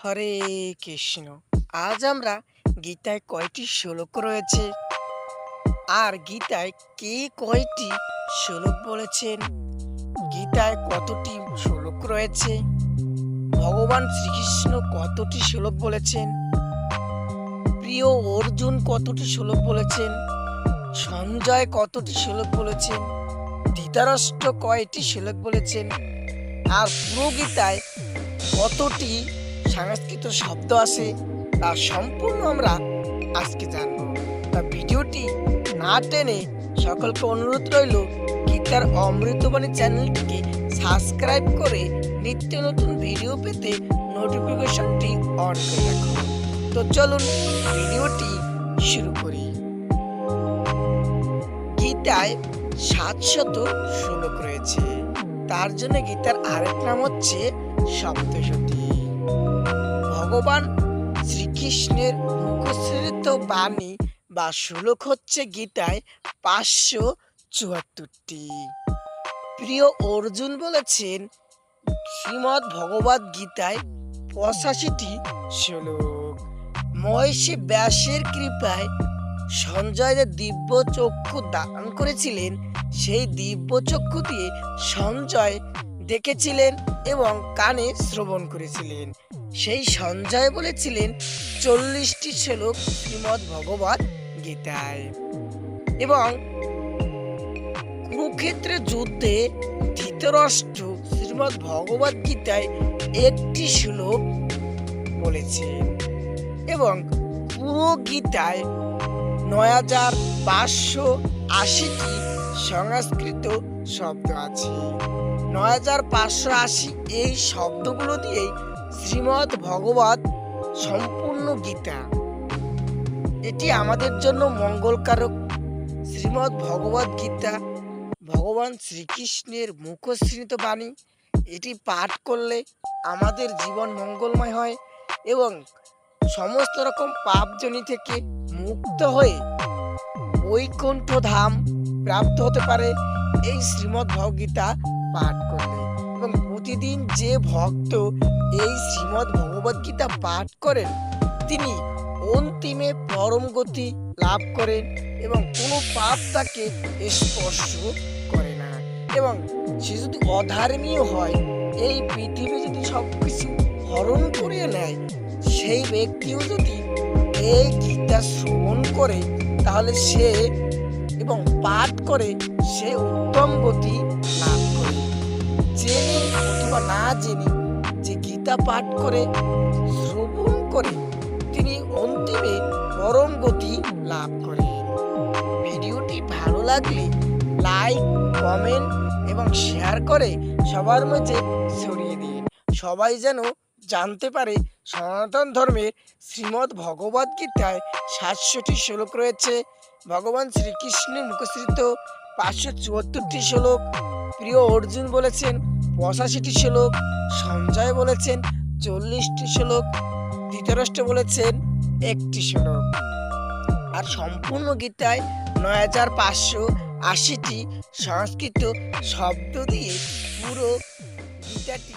হরে কৃষ্ণ। আজ আমরা গীতায় কয়টি শ্লোক রয়েছে আর গীতায় কে কয়টি শ্লোক বলেছেন, গীতায় কতটি শ্লোক রয়েছে, ভগবান শ্রীকৃষ্ণ কতটি শ্লোক বলেছেন, প্রিয় অর্জুন কতটি শ্লোক বলেছেন, সঞ্জয় কতটি শ্লোক বলেছেন, ধৃতরাষ্ট্র কয়টি শ্লোক বলেছেন, আর পুরো গীতায় কতটি সংস্কৃত শব্দ আছে তা সম্পূর্ণ আমরা আজকে জানব। তা ভিডিওটি না টেনে সকলকে অনুরোধ রইল গীতার অমৃতবাণী চ্যানেলটিকে সাবস্ক্রাইব করে নিত্য নতুন ভিডিও পেতে নোটিফিকেশনটি অন করে রাখুন। তো চলুন ভিডিওটি শুরু করি। গীতায় 700 শ্লোক রয়েছে, তার জন্য গীতার আরেক নাম হচ্ছে সপ্তশতী। ভগবান শ্রীকৃষ্ণের মুখশ্রীত বাণী বা শ্লোক হচ্ছে গীতায় 574টি। প্রিয় অর্জুন বলেছেন শ্রীমদ্ ভগবদ গীতায় 85টি শ্লোক। মহর্ষি ব্যাসের কৃপায় সঞ্জয় যে দিব্য চক্ষু দান করেছিলেন, সেই দিব্য চক্ষু দিয়ে সঞ্জয় দেখেছিলেন এবং কানে শ্রবণ করেছিলেন। সেই সঞ্জয় বলেছিলেন 40টি শ্লোক শ্রীমদ্ ভগবদ গীতায়। এবং কুরুক্ষেত্রের যুদ্ধে ধৃতরাষ্ট্র শ্রীমদ্ ভগবদ গীতায় 1টি শ্লোক বলেছেন। এবং পুরো গীতায় 9580টি সংস্কৃত শব্দ আছে। 9580 এই শব্দগুলো দিয়েই শ্রীমদ্ ভগবদ সম্পূর্ণ গীতা। এটি আমাদের জন্য মঙ্গলকারক। শ্রীমদ্ ভগবদ গীতা ভগবান শ্রীকৃষ্ণের মুখশ্রীত বাণী। এটি পাঠ করলে আমাদের জীবন মঙ্গলময় হয় এবং সমস্ত রকম পাপজনি থেকে মুক্ত হয়ে বৈকুণ্ঠ ধাম প্রাপ্ত হতে পারে এই শ্রীমদ্ ভগবদ্গীতা পাঠ করলে। এবং প্রতিদিন যে ভক্ত এই শ্রীমদ্ ভগবদ্গীতা পাঠ করেন তিনি অন্তিমে পরম গতি লাভ করেন এবং কোনো পাপ তাকে স্পর্শ করে না। এবং সে যদি অধর্মীয় হয়, এই পৃথিবী যদি সবকিছু হরণ করিয়ে নেয়, সেই ব্যক্তিও যদি এই গীতা শ্রবণ করে তাহলে সে এবং পাঠ করে সে উত্তম গতি লাভ করে। জেনে অথবা না জেনে যে গীতা পাঠ করে শ্রবণ করে তিনি অন্তিমে পরম গতি লাভ করেন। ভিডিওটি ভালো লাগলে লাইক, কমেন্ট এবং শেয়ার করে সবার মাঝে ছড়িয়ে দিন। সবাই যেন জানতে পারে সনাতন ধর্মের শ্রীমদ্ ভগবদ গীতায় 700টি শ্লোক রয়েছে। ভগবান শ্রীকৃষ্ণের মুখশ্রীত 574টি শ্লোক। প্রিয় অর্জুন বলেছেন 85টি শ্লোক। সঞ্জয় বলেছেন 40টি শ্লোক। ধৃতরাষ্ট্র বলেছেন 1টি শ্লোক। আর সম্পূর্ণ গীতায় 9580টি সংস্কৃত শব্দ দিয়ে পুরো গীতাটি